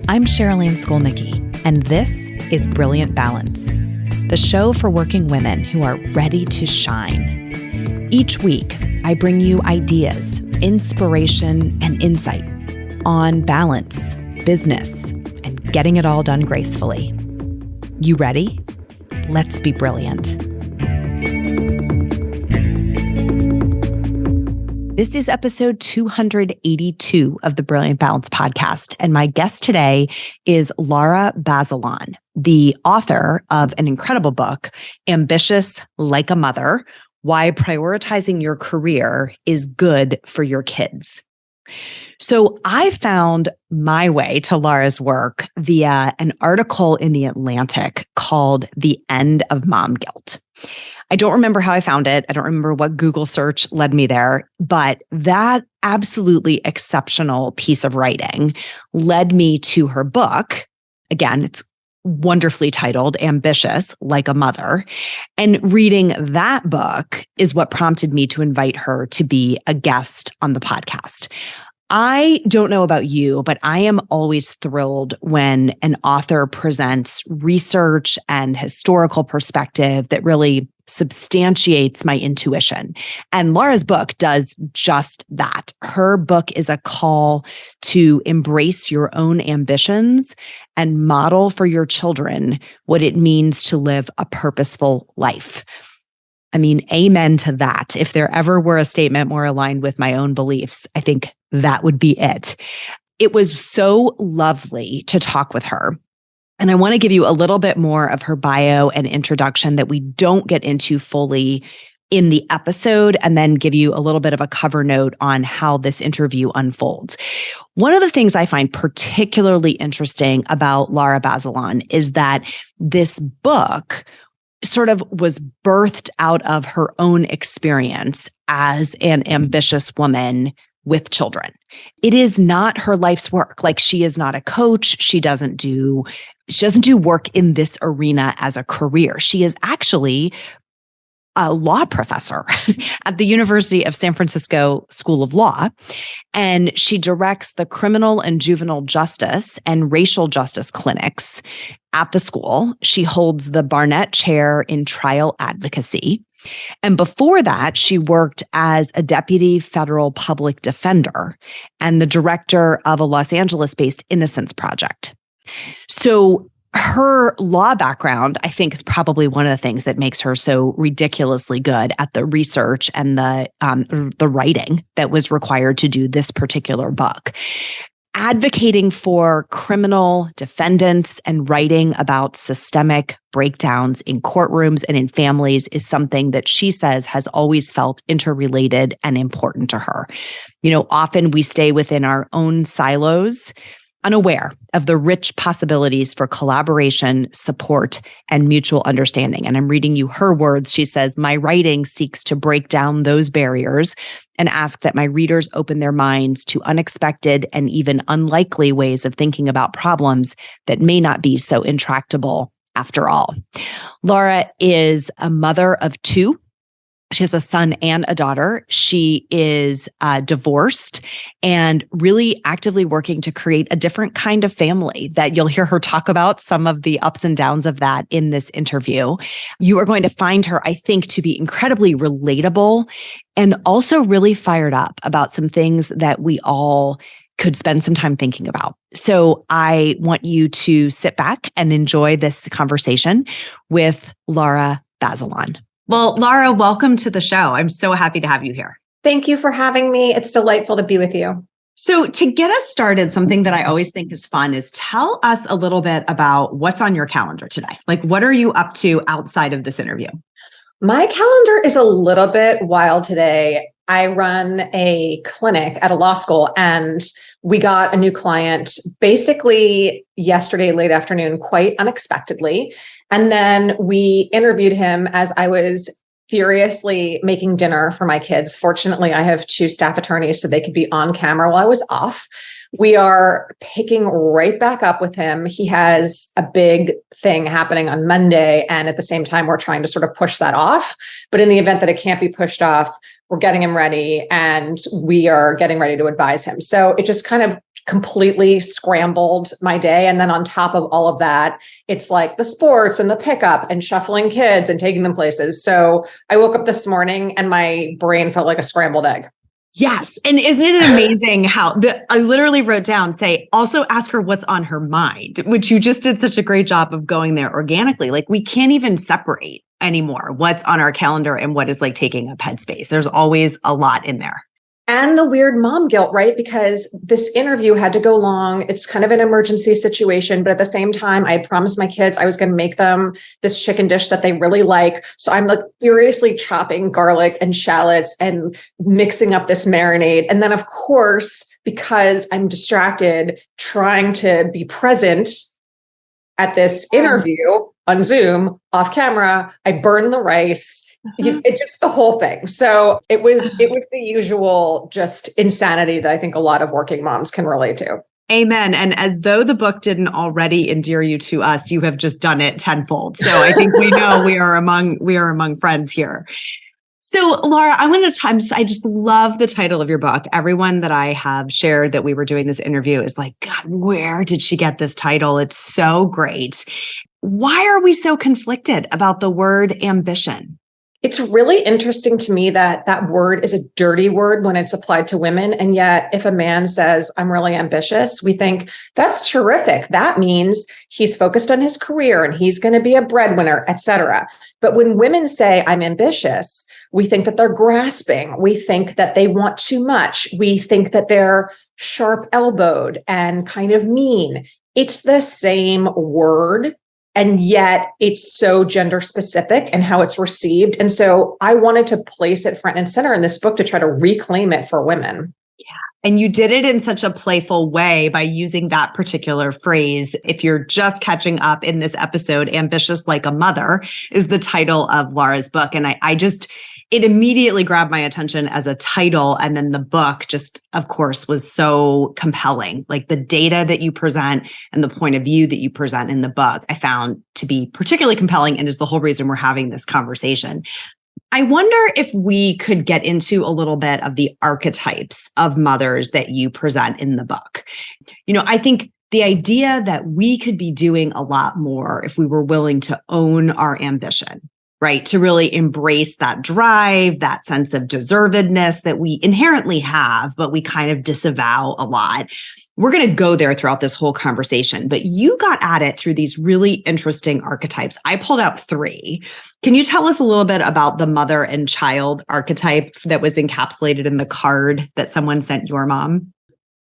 I'm Sherilyn Skolnicki, and this is Brilliant Balance, the show for working women who are ready to shine. Each week, I bring you ideas, inspiration, and insight on balance, business, and getting it all done gracefully. You ready? Let's be brilliant. This is episode 282 of the Brilliant Balance podcast, and my guest today is Lara Bazelon, the author of an incredible book, Ambitious Like a Mother: Why Prioritizing Your Career is Good for Your Kids. So I found my way to Lara's work via an article in The Atlantic called The End of Mom Guilt. I don't remember how I found it. I don't remember what Google search led me there, but that absolutely exceptional piece of writing led me to her book. Again, it's wonderfully titled Ambitious Like a Mother. And reading that book is what prompted me to invite her to be a guest on the podcast. I don't know about you, but I am always thrilled when an author presents research and historical perspective that really substantiates my intuition. And Lara's book does just that. Her book is a call to embrace your own ambitions and model for your children what it means to live a purposeful life. I mean, amen to that. If there ever were a statement more aligned with my own beliefs, I think that would be it. It was so lovely to talk with her. And I want to give you a little bit more of her bio and introduction that we don't get into fully in the episode, and then give you a little bit of a cover note on how this interview unfolds. One of the things I find particularly interesting about Lara Bazelon is that this book sort of was birthed out of her own experience as an ambitious woman with children. It is not her life's work. Like, she is not a coach. She doesn't do work in this arena as a career. She is actually a law professor at the University of San Francisco School of Law. And she directs the criminal and juvenile justice and racial justice clinics at the school. She holds the Barnett Chair in Trial Advocacy. And before that, she worked as a deputy federal public defender and the director of a Los Angeles-based Innocence Project. So her law background, I think, is probably one of the things that makes her so ridiculously good at the research and the writing that was required to do this particular book. Advocating for criminal defendants and writing about systemic breakdowns in courtrooms and in families is something that she says has always felt interrelated and important to her. You know, often we stay within our own silos, unaware of the rich possibilities for collaboration, support, and mutual understanding. And I'm reading you her words. She says, "My writing seeks to break down those barriers and ask that my readers open their minds to unexpected and even unlikely ways of thinking about problems that may not be so intractable after all." Lara is a mother of two. She has a son and a daughter. She is divorced and really actively working to create a different kind of family that you'll hear her talk about some of the ups and downs of that in this interview. You are going to find her, I think, to be incredibly relatable and also really fired up about some things that we all could spend some time thinking about. So I want you to sit back and enjoy this conversation with Lara Bazelon. Well, Lara, welcome to the show. I'm so happy to have you here. Thank you for having me. It's delightful to be with you. So to get us started, something that I always think is fun is tell us a little bit about what's on your calendar today. Like, what are you up to outside of this interview? My calendar is a little bit wild today. I run a clinic at a law school, and we got a new client basically yesterday, late afternoon, quite unexpectedly. And then we interviewed him as I was furiously making dinner for my kids. Fortunately, I have two staff attorneys, so they could be on camera while I was off. We are picking right back up with him. He has a big thing happening on Monday. And at the same time, we're trying to sort of push that off. But in the event that it can't be pushed off, we're getting him ready and we are getting ready to advise him. So it just kind of completely scrambled my day. And then on top of all of that, it's like the sports and the pickup and shuffling kids and taking them places. So I woke up this morning and my brain felt like a scrambled egg. Yes. And isn't it amazing how I literally wrote down, say, also ask her what's on her mind, which you just did such a great job of going there organically. Like we can't even separate anymore what's on our calendar and what is like taking up headspace. There's always a lot in there. And the weird mom guilt, right? Because this interview had to go long. It's kind of an emergency situation. But at the same time, I promised my kids I was going to make them this chicken dish that they really like. So I'm like furiously chopping garlic and shallots and mixing up this marinade. And then, of course, because I'm distracted trying to be present at this interview on Zoom, off camera, I burn the rice. It just the whole thing. So it was the usual just insanity that I think a lot of working moms can relate to. Amen. And as though the book didn't already endear you to us, you have just done it tenfold. So I think we know we are among friends here. So Lara, I just love the title of your book. Everyone that I have shared that we were doing this interview is like, God, where did she get this title? It's so great. Why are we so conflicted about the word ambition? It's really interesting to me that that word is a dirty word when it's applied to women. And yet if a man says, I'm really ambitious, we think that's terrific. That means he's focused on his career and he's going to be a breadwinner, etc. But when women say, I'm ambitious, we think that they're grasping. We think that they want too much. We think that they're sharp-elbowed and kind of mean. It's the same word. And yet it's so gender specific and how it's received. And so I wanted to place it front and center in this book to try to reclaim it for women. Yeah. And you did it in such a playful way by using that particular phrase. If you're just catching up in this episode, Ambitious Like a Mother is the title of Lara's book. And it immediately grabbed my attention as a title. And then the book just, of course, was so compelling. Like the data that you present and the point of view that you present in the book, I found to be particularly compelling and is the whole reason we're having this conversation. I wonder if we could get into a little bit of the archetypes of mothers that you present in the book. I think the idea that we could be doing a lot more if we were willing to own our ambition, right? To really embrace that drive, that sense of deservedness that we inherently have, but we kind of disavow a lot. We're going to go there throughout this whole conversation, but you got at it through these really interesting archetypes. I pulled out 3. Can you tell us a little bit about the mother and child archetype that was encapsulated in the card that someone sent your mom?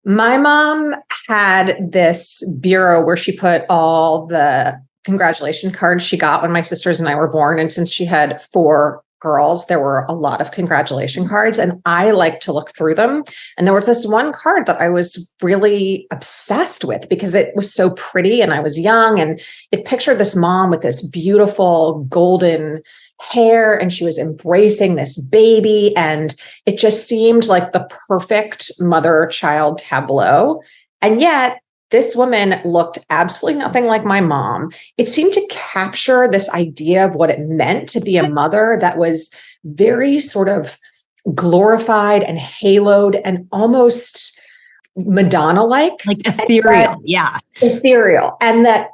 My mom had this bureau where she put all the congratulation cards she got when my sisters and I were born. And since she had 4 girls, there were a lot of congratulation cards, and I like to look through them. And there was this one card that I was really obsessed with because it was so pretty and I was young, and it pictured this mom with this beautiful golden hair, and she was embracing this baby. And it just seemed like the perfect mother-child tableau. And yet this woman looked absolutely nothing like my mom. It seemed to capture this idea of what it meant to be a mother that was very sort of glorified and haloed and almost Madonna-like. Like ethereal. Yeah. Ethereal. And that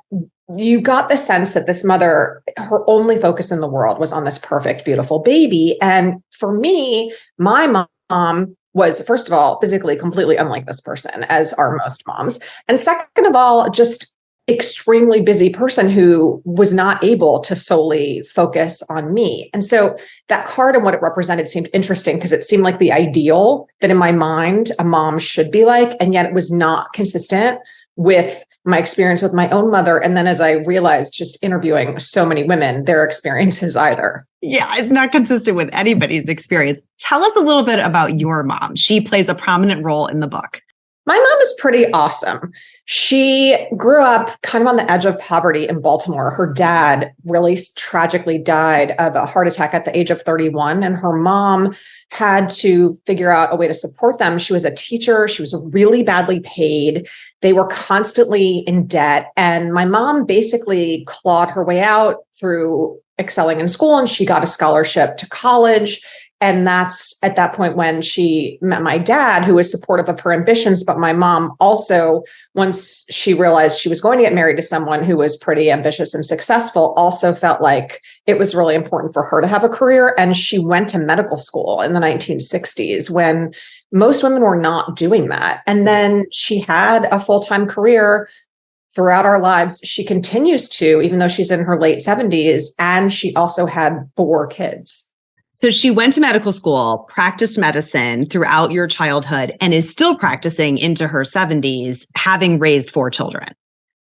you got the sense that this mother, her only focus in the world was on this perfect, beautiful baby. And for me, my mom was, first of all, physically completely unlike this person, as are most moms. And second of all, just extremely busy person who was not able to solely focus on me. And so that card and what it represented seemed interesting because it seemed like the ideal that in my mind a mom should be like, and yet it was not consistent with my experience with my own mother. And then as I realized just interviewing so many women, their experiences either. Yeah, it's not consistent with anybody's experience. Tell us a little bit about your mom. She plays a prominent role in the book. My mom is pretty awesome. She grew up kind of on the edge of poverty in Baltimore. Her dad really tragically died of a heart attack at the age of 31, and her mom had to figure out a way to support them. She was a teacher. She was really badly paid. They were constantly in debt. And my mom basically clawed her way out through excelling in school, and she got a scholarship to college. And that's at that point when she met my dad, who was supportive of her ambitions. But my mom also, once she realized she was going to get married to someone who was pretty ambitious and successful, also felt like it was really important for her to have a career. And she went to medical school in the 1960s when most women were not doing that. And then she had a full-time career throughout our lives. She continues to, even though she's in her late 70s, and she also had 4 kids. So she went to medical school, practiced medicine throughout your childhood, and is still practicing into her 70s, having raised 4 children.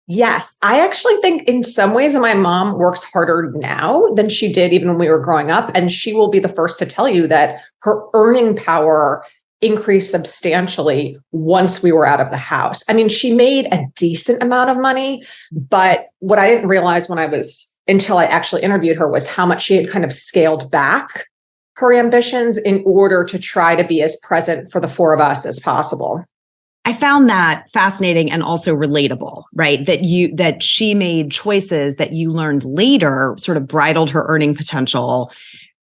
Yes. I actually think in some ways my mom works harder now than she did even when we were growing up. And she will be the first to tell you that her earning power increased substantially once we were out of the house. I mean, she made a decent amount of money, but what I didn't realize until I actually interviewed her was how much she had kind of scaled back her ambitions in order to try to be as present for the 4 of us as possible. I found that fascinating and also relatable, right? That she made choices that you learned later sort of bridled her earning potential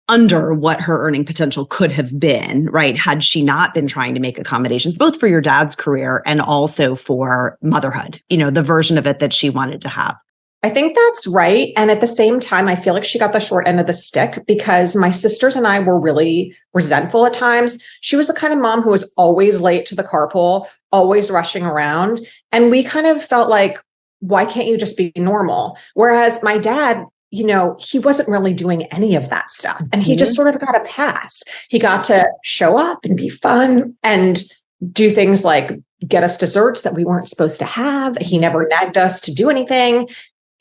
under what her earning potential could have been, right? Had she not been trying to make accommodations, both for your dad's career and also for motherhood, the version of it that she wanted to have. I think that's right. And at the same time, I feel like she got the short end of the stick because my sisters and I were really resentful at times. She was the kind of mom who was always late to the carpool, always rushing around. And we kind of felt like, why can't you just be normal? Whereas my dad, he wasn't really doing any of that stuff. And he just sort of got a pass. He got to show up and be fun and do things like get us desserts that we weren't supposed to have. He never nagged us to do anything.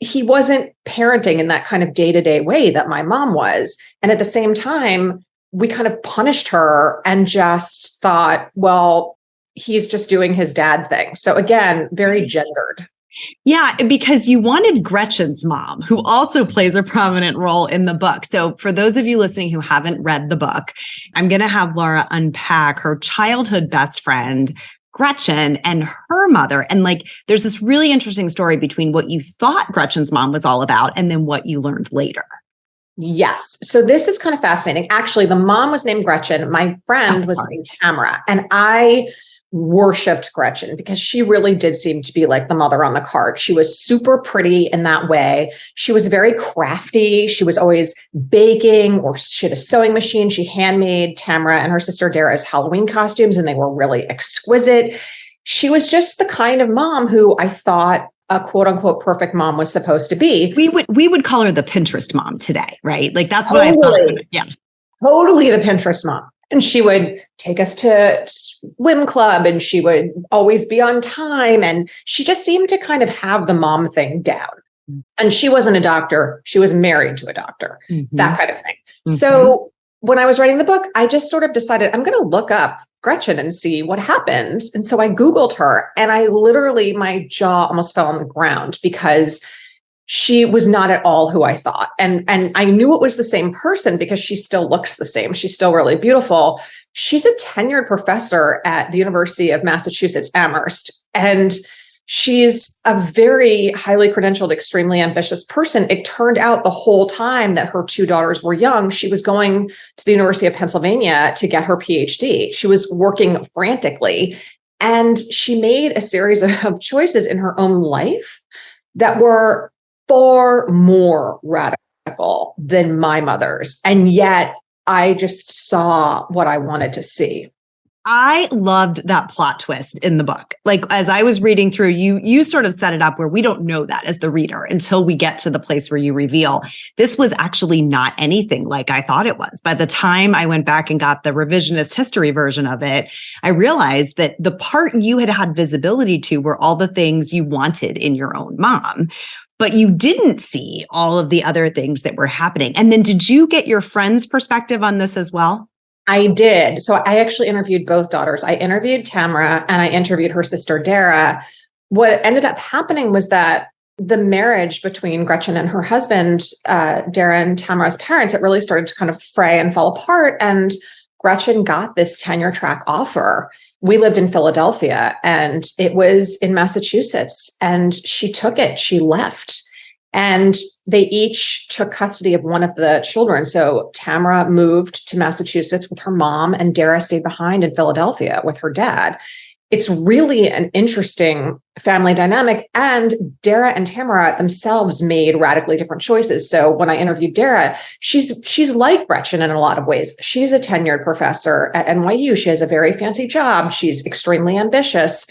He wasn't parenting in that kind of day-to-day way that my mom was. And at the same time, we kind of punished her and just thought, well, he's just doing his dad thing. So again, very gendered. Yeah, because you wanted Gretchen's mom, who also plays a prominent role in the book. So for those of you listening who haven't read the book, I'm going to have Lara unpack her childhood best friend, Gretchen, and her mother. And there's this really interesting story between what you thought Gretchen's mom was all about and then what you learned later. Yes. So this is kind of fascinating. Actually, the mom was named Gretchen. My friend was named Tamara. And I worshipped Gretchen because she really did seem to be like the mother on the card. She was super pretty in that way. She was very crafty. She was always baking, or she had a sewing machine. She handmade Tamara and her sister Dara's Halloween costumes, and they were really exquisite. She was just the kind of mom who I thought a quote unquote perfect mom was supposed to be. We would call her the Pinterest mom today, right? That's what I thought. Yeah. Totally the Pinterest mom. And she would take us to swim club and she would always be on time. And she just seemed to kind of have the mom thing down. And she wasn't a doctor. She was married to a doctor, that kind of thing. So when I was writing the book, I just sort of decided I'm going to look up Gretchen and see what happened. And so I Googled her and my jaw almost fell on the ground because she was not at all who I thought. And I knew it was the same person because she still looks the same. She's still really beautiful. She's a tenured professor at the University of Massachusetts, Amherst. And she's a very highly credentialed, extremely ambitious person. It turned out the whole time that her 2 daughters were young, she was going to the University of Pennsylvania to get her PhD. She was working frantically. And she made a series of choices in her own life that were far more radical than my mother's. And yet I just saw what I wanted to see. I loved that plot twist in the book. As I was reading through, you sort of set it up where we don't know that as the reader until we get to the place where you reveal this was actually not anything like I thought it was. By the time I went back and got the revisionist history version of it, I realized that the part you had visibility to were all the things you wanted in your own mom. But you didn't see all of the other things that were happening. And then did you get your friend's perspective on this as well? I did. So I actually interviewed both daughters. I interviewed Tamara and I interviewed her sister, Dara. What ended up happening was that the marriage between Gretchen and her husband, Dara and Tamara's parents, it really started to kind of fray and fall apart. And Gretchen got this tenure track offer. We lived in Philadelphia and it was in Massachusetts, and she took it. She left. And they each took custody of one of the children. So Tamara moved to Massachusetts with her mom, and Dara stayed behind in Philadelphia with her dad. It's really an interesting family dynamic. And Dara and Tamara themselves made radically different choices. So when I interviewed Dara, she's like Gretchen in a lot of ways. She's a tenured professor at NYU. She has a very fancy job. She's extremely ambitious.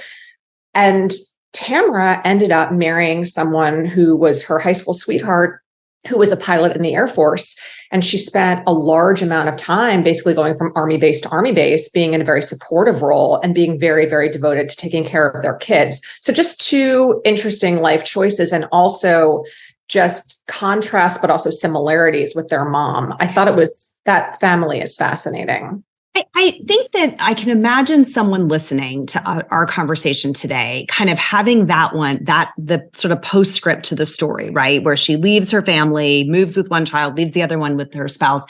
And Tamara ended up marrying someone who was her high school sweetheart, who was a pilot in the Air Force. And she spent a large amount of time basically going from Army base to Army base, being in a very supportive role and being very, very devoted to taking care of their kids. So just two interesting life choices, and also just contrast, but also similarities with their mom. I thought that family is fascinating. I think that I can imagine someone listening to our conversation today kind of having the sort of postscript to the story, right? Where she leaves her family, moves with one child, leaves the other one with her spouse,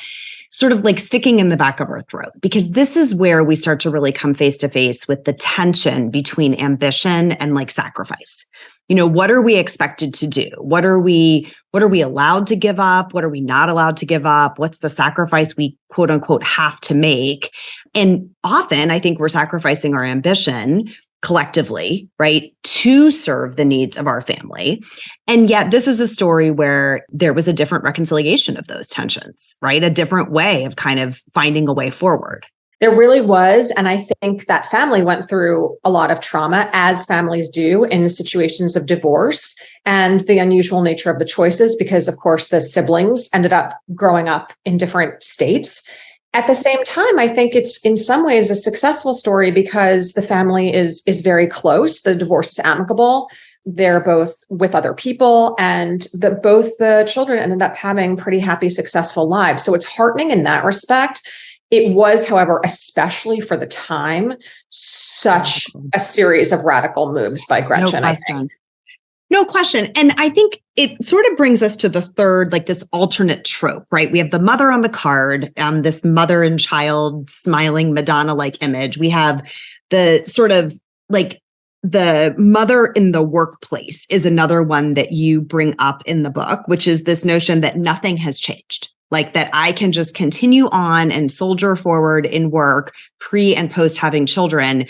sort of like sticking in the back of her throat. Because this is where we start to really come face to face with the tension between ambition and like sacrifice. What are we expected to do? What are we allowed to give up? What are we not allowed to give up? What's the sacrifice we quote unquote have to make? And often I think we're sacrificing our ambition collectively, right, to serve the needs of our family. And yet this is a story where there was a different reconciliation of those tensions, right? A different way of kind of finding a way forward. There really was. And I think that family went through a lot of trauma, as families do in situations of divorce, and the unusual nature of the choices, because of course the siblings ended up growing up in different states. At the same time, I think it's in some ways a successful story because the family is very close. The divorce is amicable. They're both with other people, and both the children ended up having pretty happy, successful lives. So it's heartening in that respect. It was, however, especially for the time, such a series of radical moves by Gretchen. No question. And I think it sort of brings us to the third, like this alternate trope, right? We have the mother on the card, this mother and child smiling Madonna-like image. We have the sort of like the mother in the workplace is another one that you bring up in the book, which is this notion that nothing has changed. Like that I can just continue on and soldier forward in work, pre and post having children.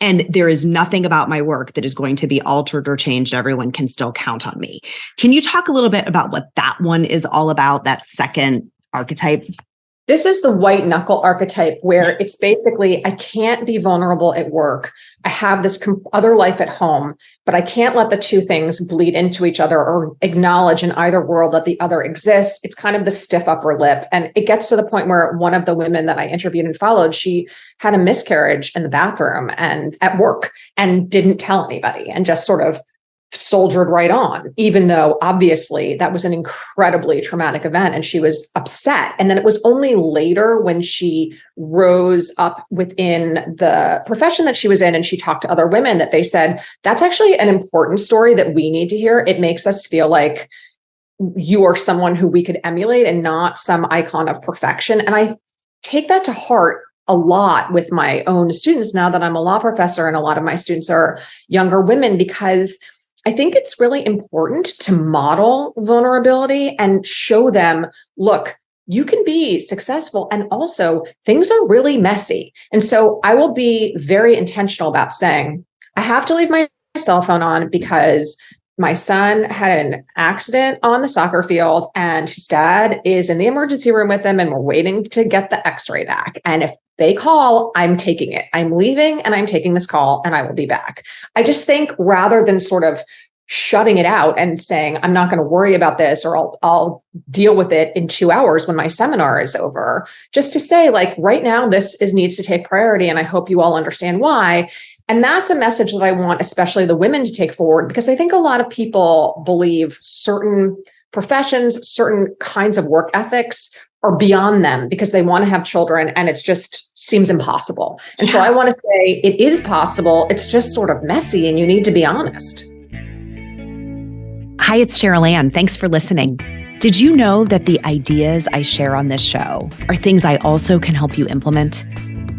And there is nothing about my work that is going to be altered or changed. Everyone can still count on me. Can you talk a little bit about what that one is all about, that second archetype? This is the white knuckle archetype, where it's basically, I can't be vulnerable at work. I have this other life at home, but I can't let the two things bleed into each other or acknowledge in either world that the other exists. It's kind of the stiff upper lip. And it gets to the point where one of the women that I interviewed and followed, she had a miscarriage in the bathroom and at work and didn't tell anybody and just sort of soldiered right on, even though obviously that was an incredibly traumatic event and she was upset. And then it was only later when she rose up within the profession that she was in and she talked to other women that they said, that's actually an important story that we need to hear. It makes us feel like you are someone who we could emulate and not some icon of perfection. And I take that to heart a lot with my own students now that I'm a law professor and a lot of my students are younger women, because I think it's really important to model vulnerability and show them, look, you can be successful and also things are really messy. And so I will be very intentional about saying, I have to leave my cell phone on because my son had an accident on the soccer field and his dad is in the emergency room with him and we're waiting to get the x-ray back. And if they call, I'm taking it. I'm leaving and I'm taking this call and I will be back. I just think rather than sort of shutting it out and saying, I'm not going to worry about this, or I'll deal with it in 2 hours when my seminar is over, just to say, like, right now, this needs to take priority. And I hope you all understand why. And that's a message that I want, especially the women, to take forward, because I think a lot of people believe certain professions, certain kinds of work ethics are beyond them because they want to have children and it just seems impossible. And so I want to say it is possible. It's just sort of messy and you need to be honest. Hi, it's Cheryl Ann. Thanks for listening. Did you know that the ideas I share on this show are things I also can help you implement?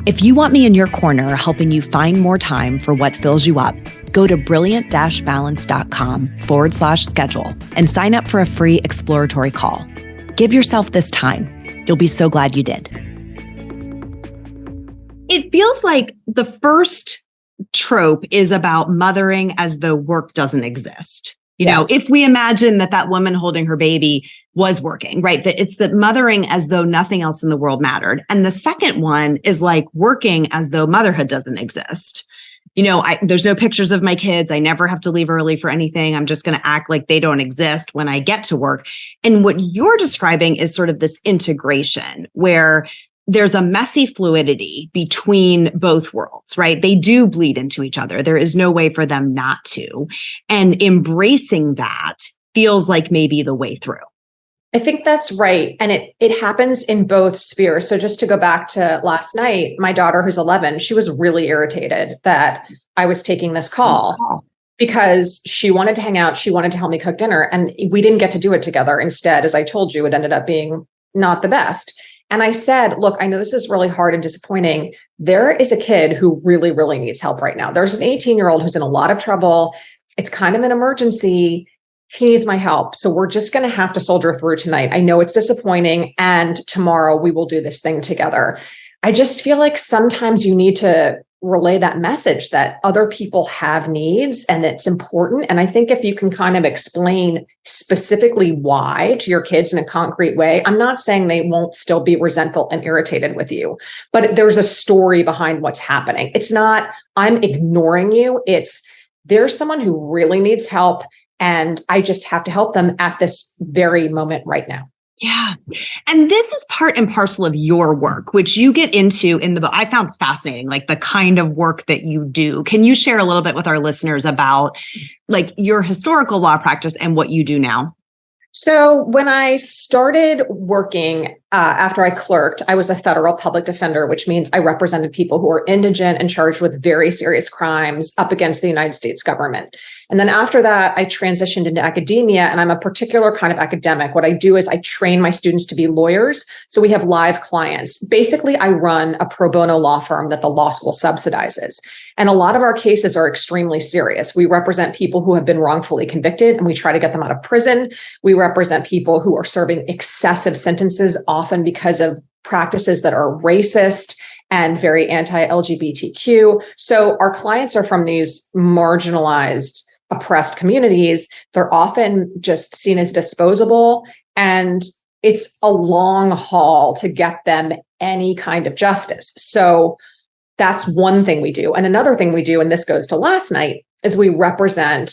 If you want me in your corner helping you find more time for what fills you up, go to brilliant-balance.com/schedule and sign up for a free exploratory call. Give yourself this time. You'll be so glad you did. It feels like the first trope is about mothering as though work doesn't exist. You know, if we imagine that woman holding her baby was working, right? That it's the mothering as though nothing else in the world mattered. And the second one is like working as though motherhood doesn't exist. You know, there's no pictures of my kids. I never have to leave early for anything. I'm just going to act like they don't exist when I get to work. And what you're describing is sort of this integration where there's a messy fluidity between both worlds, right? They do bleed into each other. There is no way for them not to. And embracing that feels like maybe the way through. I think that's right. And it happens in both spheres. So just to go back to last night, my daughter, who's 11, she was really irritated that I was taking this call because she wanted to hang out. She wanted to help me cook dinner. And we didn't get to do it together. Instead, as I told you, it ended up being not the best. And I said, look, I know this is really hard and disappointing. There is a kid who really, really needs help right now. There's an 18-year-old who's in a lot of trouble. It's kind of an emergency. He needs my help. So we're just going to have to soldier through tonight. I know it's disappointing. And tomorrow we will do this thing together. I just feel like sometimes you need to relay that message that other people have needs and it's important. And I think if you can kind of explain specifically why to your kids in a concrete way, I'm not saying they won't still be resentful and irritated with you, but there's a story behind what's happening. It's not, I'm ignoring you. It's there's someone who really needs help and I just have to help them at this very moment right now. Yeah. And this is part and parcel of your work, which you get into in the book. I found fascinating, like the kind of work that you do. Can you share a little bit with our listeners about like your historical law practice and what you do now? So when I started working after I clerked, I was a federal public defender, which means I represented people who are indigent and charged with very serious crimes up against the United States government. And then after that, I transitioned into academia, and I'm a particular kind of academic. What I do is I train my students to be lawyers. So we have live clients. Basically, I run a pro bono law firm that the law school subsidizes. And a lot of our cases are extremely serious. We represent people who have been wrongfully convicted, and we try to get them out of prison. We represent people who are serving excessive sentences, often because of practices that are racist and very anti-LGBTQ. So our clients are from these marginalized, oppressed communities. They're often just seen as disposable, and it's a long haul to get them any kind of justice. So that's one thing we do. And another thing we do, and this goes to last night, is we represent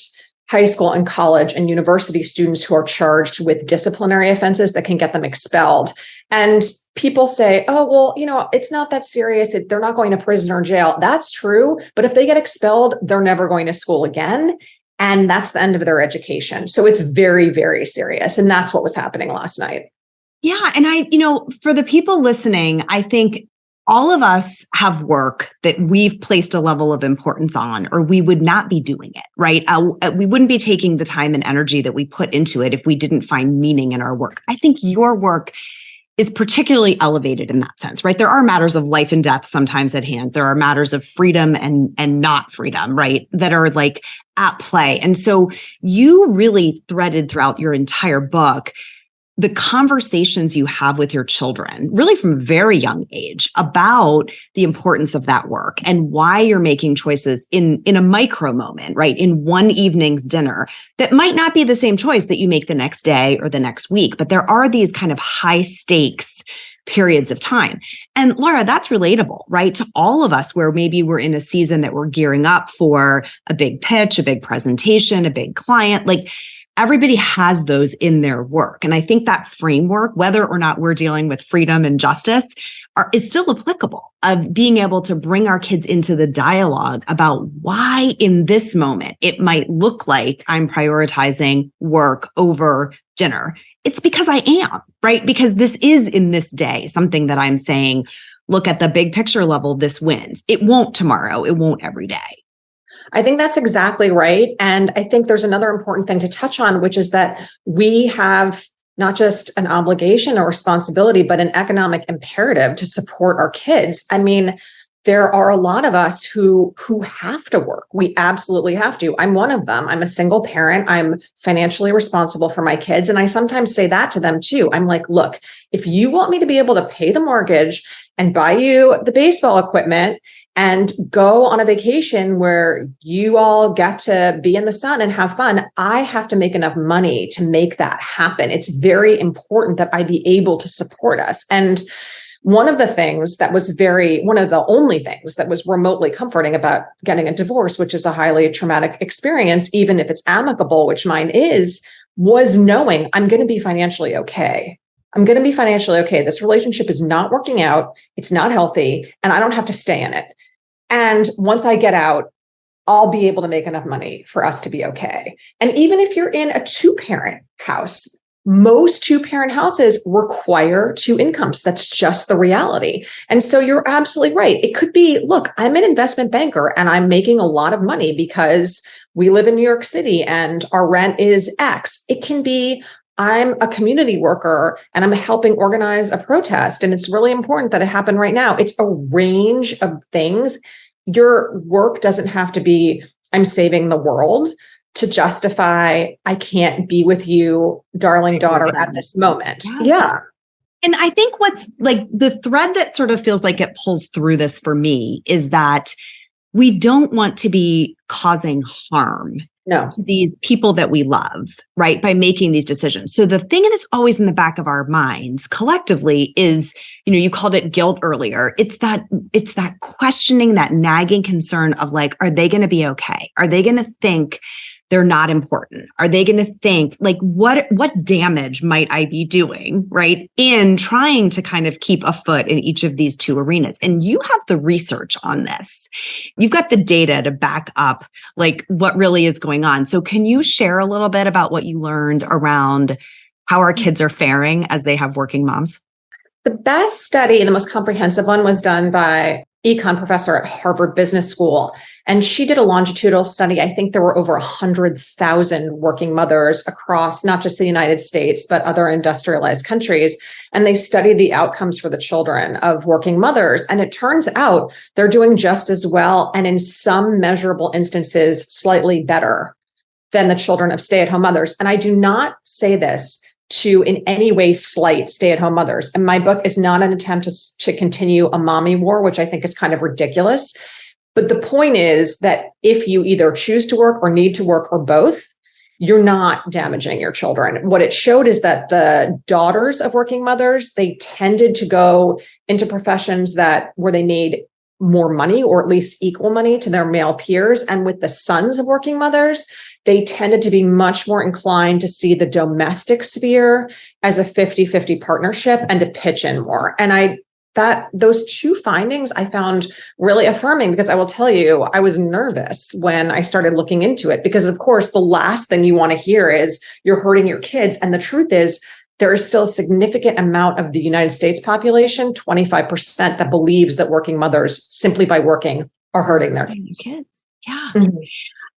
high school and college and university students who are charged with disciplinary offenses that can get them expelled. And people say, oh, well, you know, it's not that serious. They're not going to prison or jail. That's true. But if they get expelled, they're never going to school again. And that's the end of their education. So it's very, very serious. And that's what was happening last night. Yeah. And for the people listening, I think all of us have work that we've placed a level of importance on, or we would not be doing it, right? We wouldn't be taking the time and energy that we put into it if we didn't find meaning in our work. I think your work is particularly elevated in that sense, right? There are matters of life and death sometimes at hand. There are matters of freedom and not freedom, right? That are like at play. And so you really threaded throughout your entire book the conversations you have with your children, really from a very young age, about the importance of that work and why you're making choices in a micro moment, right? In one evening's dinner that might not be the same choice that you make the next day or the next week, but there are these kind of high stakes periods of time. And Lara, that's relatable, right? To all of us, where maybe we're in a season that we're gearing up for a big pitch, a big presentation, a big client, like everybody has those in their work. And I think that framework, whether or not we're dealing with freedom and justice, is still applicable, of being able to bring our kids into the dialogue about why in this moment it might look like I'm prioritizing work over dinner. It's because I am, right? Because this is in this day something that I'm saying, look at the big picture level, this wins. It won't tomorrow. It won't every day. I think that's exactly right. And I think there's another important thing to touch on, which is that we have not just an obligation or responsibility, but an economic imperative to support our kids. I mean, there are a lot of us who have to work. We absolutely have to. I'm one of them. I'm a single parent. I'm financially responsible for my kids. And I sometimes say that to them too. I'm like, look, if you want me to be able to pay the mortgage and buy you the baseball equipment and go on a vacation where you all get to be in the sun and have fun, I have to make enough money to make that happen. It's very important that I be able to support us. And one of the only things that was remotely comforting about getting a divorce, which is a highly traumatic experience, even if it's amicable, which mine is, was knowing I'm going to be financially okay. I'm going to be financially okay. This relationship is not working out. It's not healthy, and I don't have to stay in it. And once I get out, I'll be able to make enough money for us to be okay. And even if you're in a 2-parent house, most 2-parent houses require 2 incomes. That's just the reality. And so you're absolutely right. It could be, look, I'm an investment banker and I'm making a lot of money because we live in New York City and our rent is X. It can be, I'm a community worker and I'm helping organize a protest. And it's really important that it happen right now. It's a range of things. Your work doesn't have to be, I'm saving the world, to justify, I can't be with you, darling daughter, at this moment. Yeah. And I think what's like the thread that sort of feels like it pulls through this for me is that we don't want to be causing harm to these people that we love, right? By making these decisions. So the thing that's always in the back of our minds collectively is, you called it guilt earlier. It's that questioning, that nagging concern of like, are they going to be okay? Are they going to think they're not important? Are they going to think like, what damage might I be doing, right? In trying to kind of keep a foot in each of these 2 arenas. And you have the research on this. You've got the data to back up like what really is going on. So can you share a little bit about what you learned around how our kids are faring as they have working moms? The best study and the most comprehensive one was done by econ professor at Harvard Business School. And she did a longitudinal study. I think there were over 100,000 working mothers across not just the United States, but other industrialized countries. And they studied the outcomes for the children of working mothers. And it turns out they're doing just as well, and in some measurable instances, slightly better than the children of stay-at-home mothers. And I do not say this to in any way slight stay-at-home mothers. And my book is not an attempt to continue a mommy war, which I think is kind of ridiculous. But the point is that if you either choose to work or need to work or both, you're not damaging your children. What it showed is that the daughters of working mothers, they tended to go into professions where they made more money, or at least equal money to their male peers. And with the sons of working mothers, they tended to be much more inclined to see the domestic sphere as a 50-50 partnership and to pitch in more. And those 2 findings I found really affirming, because I will tell you, I was nervous when I started looking into it, because of course, the last thing you want to hear is you're hurting your kids. And the truth is, there is still a significant amount of the United States population, 25%, that believes that working mothers, simply by working, are hurting their kids. Yeah. Mm-hmm.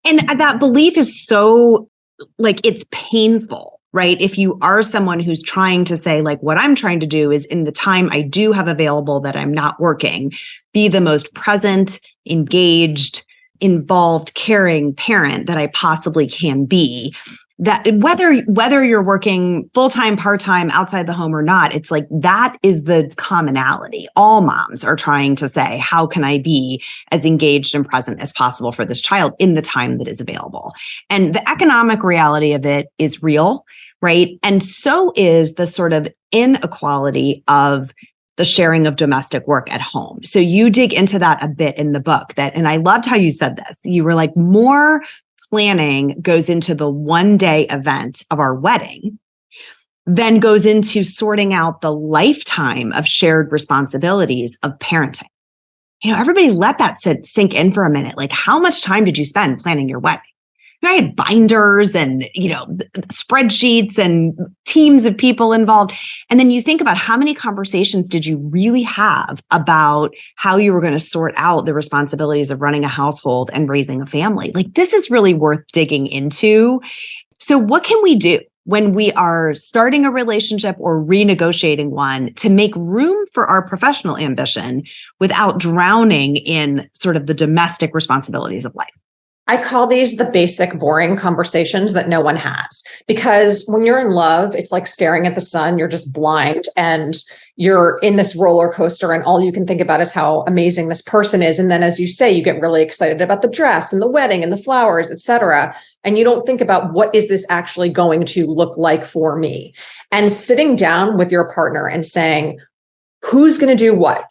And that belief is so, like, it's painful, right? If you are someone who's trying to say, like, what I'm trying to do is in the time I do have available that I'm not working, be the most present, engaged, involved, caring parent that I possibly can be. That whether you're working full-time, part-time, outside the home or not, it's like that is the commonality. All moms are trying to say, how can I be as engaged and present as possible for this child in the time that is available? And the economic reality of it is real, right? And so is the sort of inequality of the sharing of domestic work at home. So you dig into that a bit in the book, and I loved how you said this. You were like, more planning goes into the one-day event of our wedding, then goes into sorting out the lifetime of shared responsibilities of parenting. Everybody let that sink in for a minute. Like, how much time did you spend planning your wedding? I had binders and, spreadsheets and teams of people involved. And then you think about how many conversations did you really have about how you were going to sort out the responsibilities of running a household and raising a family? Like, this is really worth digging into. So what can we do? when we are starting a relationship or renegotiating one to make room for our professional ambition without drowning in sort of the domestic responsibilities of life? I call these the basic boring conversations that no one has, because when you're in love, it's like staring at the sun. You're just blind and you're in this roller coaster and all you can think about is how amazing this person is. And then, as you say, you get really excited about the dress and the wedding and the flowers, et cetera. And you don't think about what is this actually going to look like for me? And sitting down with your partner and saying, who's going to do what?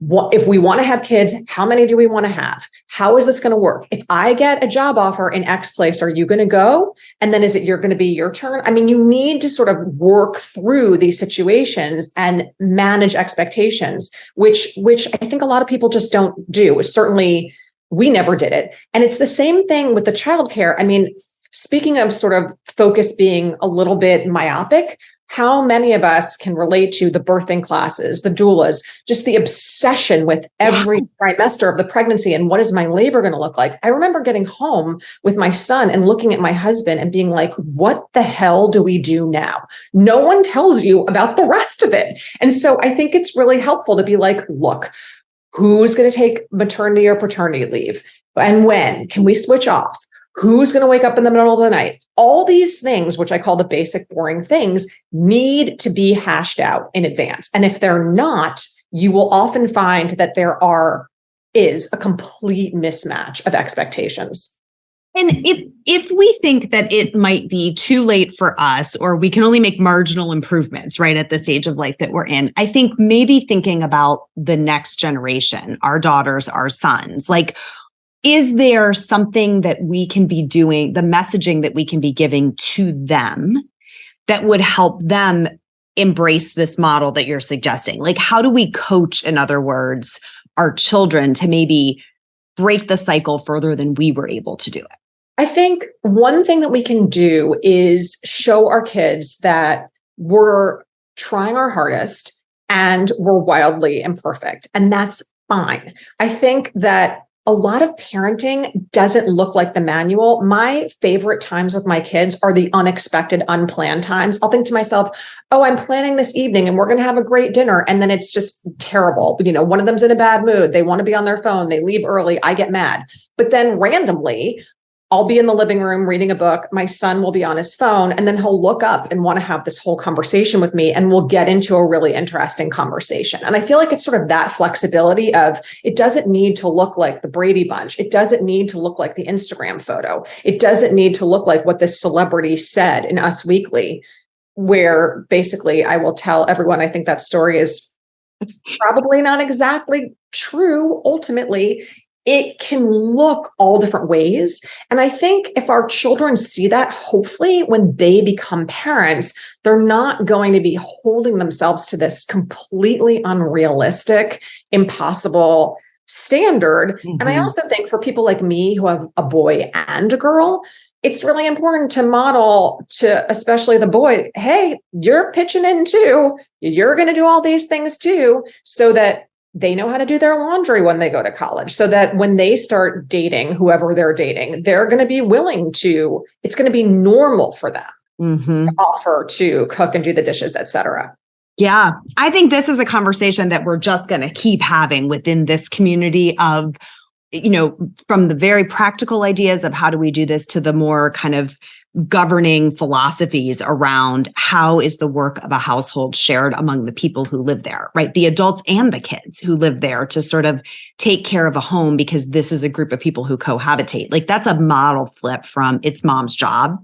What if we want to have kids, how many do we want to have? How is this going to work? If I get a job offer in X place, are you going to go? And then is it going to be your turn? I mean, you need to sort of work through these situations and manage expectations, which I think a lot of people just don't do. Certainly, we never did it. And it's the same thing with the childcare. I mean, speaking of sort of focus being a little bit myopic, how many of us can relate to the birthing classes, the doulas, just the obsession with every trimester of the pregnancy and what is my labor going to look like? I remember getting home with my son and looking at my husband and being like, what the hell do we do now? No one tells you about the rest of it. And so I think it's really helpful to be like, look, who's going to take maternity or paternity leave? And when? Can we switch off? Who's going to wake up in the middle of the night? All these things, which I call the basic boring things, need to be hashed out in advance. And if they're not, you will often find that is a complete mismatch of expectations. And if we think that it might be too late for us, or we can only make marginal improvements right at the stage of life that we're in, I think maybe thinking about the next generation, our daughters, our sons, like, is there something that we can be doing, the messaging that we can be giving to them that would help them embrace this model that you're suggesting? Like, how do we coach, in other words, our children to maybe break the cycle further than we were able to do it? I think one thing that we can do is show our kids that we're trying our hardest and we're wildly imperfect, and that's fine. I think that a lot of parenting doesn't look like the manual. My favorite times with my kids are the unexpected, unplanned times. I'll think to myself, oh, I'm planning this evening and we're going to have a great dinner. And then it's just terrible. You know, one of them's in a bad mood. They want to be on their phone. They leave early. I get mad. But then randomly, I'll be in the living room reading a book. My son will be on his phone, and then he'll look up and want to have this whole conversation with me, and we'll get into a really interesting conversation. And I feel like it's sort of that flexibility of, it doesn't need to look like the Brady Bunch. It doesn't need to look like the Instagram photo. It doesn't need to look like what this celebrity said in Us Weekly, where basically I will tell everyone I think that story is probably not exactly true. Ultimately, it can look all different ways. And I think if our children see that, hopefully when they become parents, they're not going to be holding themselves to this completely unrealistic, impossible standard. Mm-hmm. And I also think for people like me who have a boy and a girl, it's really important to model to especially the boy, hey, you're pitching in too. You're going to do all these things too, so that they know how to do their laundry when they go to college, so that when they start dating whoever they're dating, they're going to be willing to, it's going to be normal for them to offer to cook and do the dishes, et cetera. Yeah. I think this is a conversation that we're just going to keep having within this community of, you know, from the very practical ideas of how do we do this to the more kind of governing philosophies around how is the work of a household shared among the people who live there, right? The adults and the kids who live there to sort of take care of a home, because this is a group of people who cohabitate. Like, that's a model flip from it's mom's job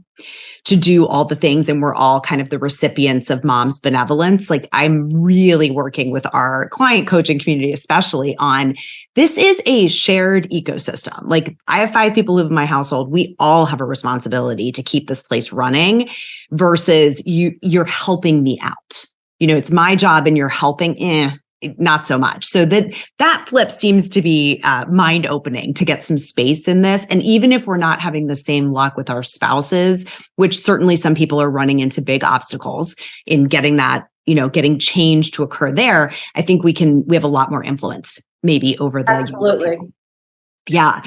to do all the things, and we're all kind of the recipients of mom's benevolence. Like, I'm really working with our client coaching community, especially on this is a shared ecosystem. Like, I have 5 people who live in my household. We all have a responsibility to keep this place running versus you're helping me out. You know, it's my job and you're helping, not so much. So that flip seems to be mind opening to get some space in this. And even if we're not having the same luck with our spouses, which certainly some people are running into big obstacles in getting that, you know, getting change to occur there, I think we have a lot more influence maybe over the. Absolutely. Yeah.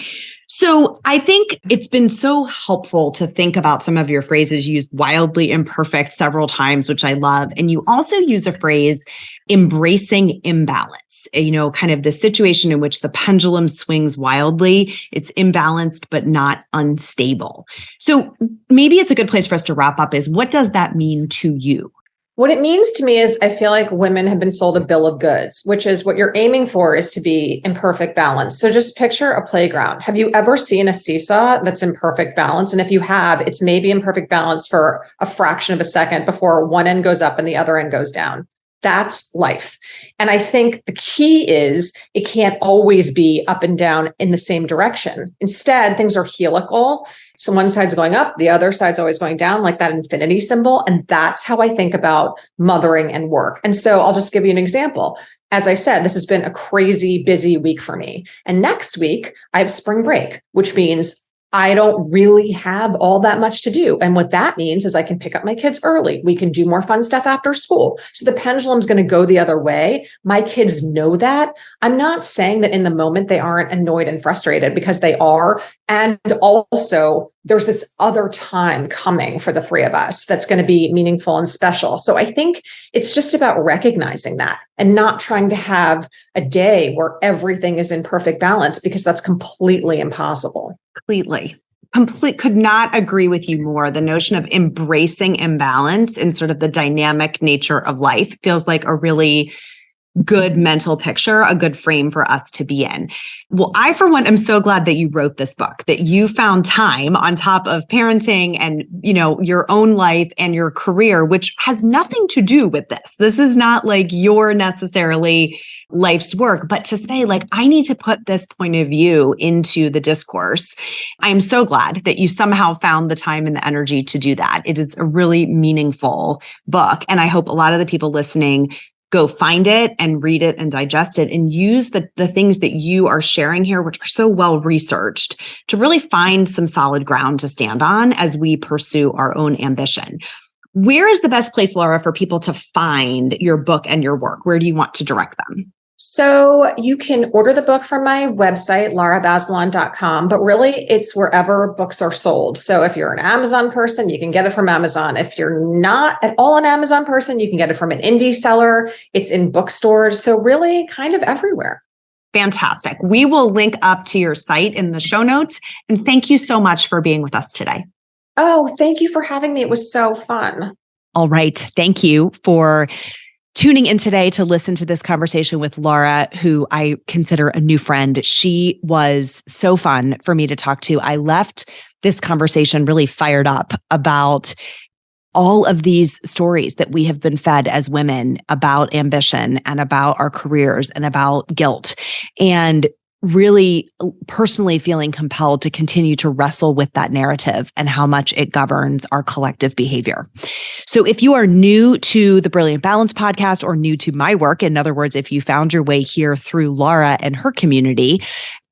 So I think it's been so helpful to think about some of your phrases. You used wildly imperfect several times, which I love. And you also use a phrase, embracing imbalance, kind of the situation in which the pendulum swings wildly. It's imbalanced, but not unstable. So maybe it's a good place for us to wrap up is, what does that mean to you? What it means to me is I feel like women have been sold a bill of goods, which is what you're aiming for is to be in perfect balance. So just picture a playground. Have you ever seen a seesaw that's in perfect balance? And if you have, it's maybe in perfect balance for a fraction of a second before one end goes up and the other end goes down. That's life. And I think the key is it can't always be up and down in the same direction. Instead, things are helical. So one side's going up, the other side's always going down, like that infinity symbol. And that's how I think about mothering and work. And so I'll just give you an example. As I said, this has been a crazy busy week for me. And next week, I have spring break, which means I don't really have all that much to do. And what that means is I can pick up my kids early. We can do more fun stuff after school. So the pendulum's going to go the other way. My kids know that. I'm not saying that in the moment they aren't annoyed and frustrated, because they are. And also there's this other time coming for the three of us that's going to be meaningful and special. So I think it's just about recognizing that and not trying to have a day where everything is in perfect balance, because that's completely impossible. Could not agree with you more. The notion of embracing imbalance and sort of the dynamic nature of life feels like a really good mental picture, a good frame for us to be in. Well, I, for one, am so glad that you wrote this book, that you found time on top of parenting and, your own life and your career, which has nothing to do with this. This is not like your necessarily life's work, but to say like, I need to put this point of view into the discourse. I'm so glad that you somehow found the time and the energy to do that. It is a really meaningful book. And I hope a lot of the people listening go find it and read it and digest it and use the things that you are sharing here, which are so well researched, to really find some solid ground to stand on as we pursue our own ambition. Where is the best place, Lara, for people to find your book and your work? Where do you want to direct them? So you can order the book from my website, larabazelon.com, but really it's wherever books are sold. So if you're an Amazon person, you can get it from Amazon. If you're not at all an Amazon person, you can get it from an indie seller. It's in bookstores. So really kind of everywhere. Fantastic. We will link up to your site in the show notes. And thank you so much for being with us today. Oh, thank you for having me. It was so fun. All right. Thank you for tuning in today to listen to this conversation with Lara, who I consider a new friend. She was so fun for me to talk to. I left this conversation really fired up about all of these stories that we have been fed as women about ambition and about our careers and about guilt, and really personally feeling compelled to continue to wrestle with that narrative and how much it governs our collective behavior. So if you are new to the Brilliant Balance podcast or new to my work, in other words, if you found your way here through Lara and her community,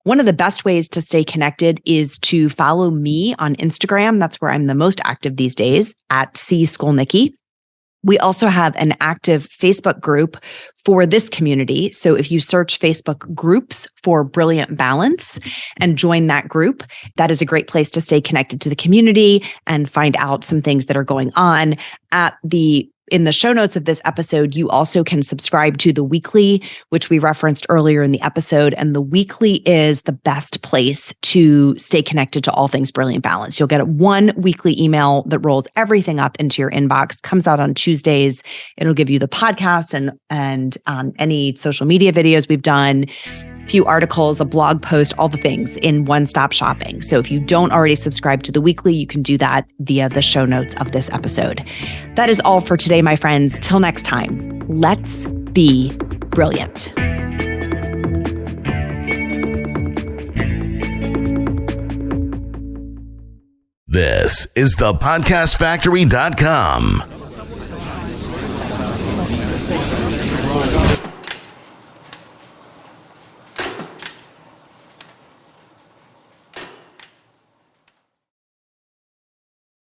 one of the best ways to stay connected is to follow me on Instagram. That's where I'm the most active these days, at @cskolnicki. We also have an active Facebook group for this community. So if you search Facebook groups for Brilliant Balance and join that group, that is a great place to stay connected to the community and find out some things that are going on. In the show notes of this episode, you also can subscribe to the weekly, which we referenced earlier in the episode. And the weekly is the best place to stay connected to all things Brilliant Balance. You'll get one weekly email that rolls everything up into your inbox, comes out on Tuesdays. It'll give you the podcast and any social media videos we've done, few articles, a blog post, all the things in one-stop shopping. So if you don't already subscribe to the weekly, you can do that via the show notes of this episode. That is all for today, my friends. Till next time, let's be brilliant. This is thepodcastfactory.com.